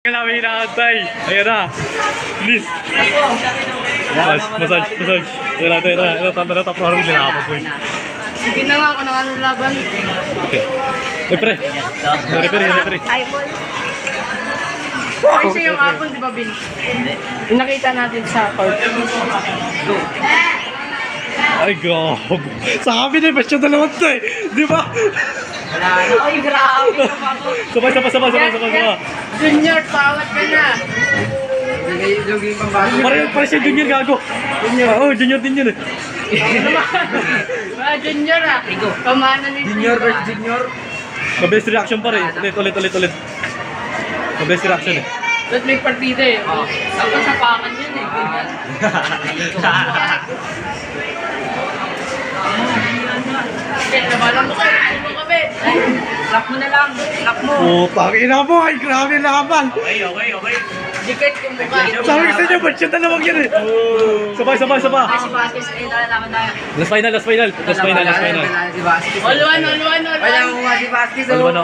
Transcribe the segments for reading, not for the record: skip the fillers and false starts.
Kailangan hinahantay. Ayan na. Please. Massage. Ayan na. Tanda na tapos harong dinapos ko. Sige na nga ako ng anong laban. Okay. Referee. Ay, siya yung apon, di ba, Bin? Yung nakita natin sa court. Ay, gago. Sabi na, ba't siya dalawang to eh? Di ba? Ay, grabe. Sabay. Junior, pawat ka na. Pare siya junior, gago. Oo, junior din yun eh. Junior ah. Pamana ni Junior versus junior. Mabilis reaction pa rin. Ulit. Mabilis reaction eh. Ba't may partida eh? Ako sa pakan yun eh. Nabalang mo kayo. Ano ka, Ben? Lock mo na lang. Lock mo. Putang ina mo. Ay, grabe laban. Okay. Dikit yung mukha. Sabi ko sa inyo, ba't siya dalawang yan eh? Sabay. Ay, si Vasquez. Ay, lalaman tayo. Last final. Si Vasquez. Oluan. Wala ko nga si Vasquez. Alwan.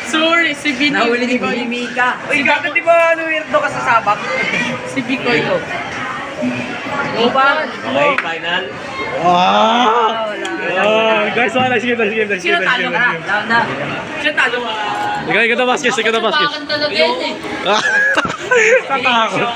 Sorry, si Bini. Nahuli ni Mika. Uy, bakit di ba weirdo ka sa sabak? Si Bikoy. Upan. Okay, final. Guys, wala. Sige. Sino talo ka? Sino talo ka? Ikaw na basket. Pakan talaga yun eh. Tatakot.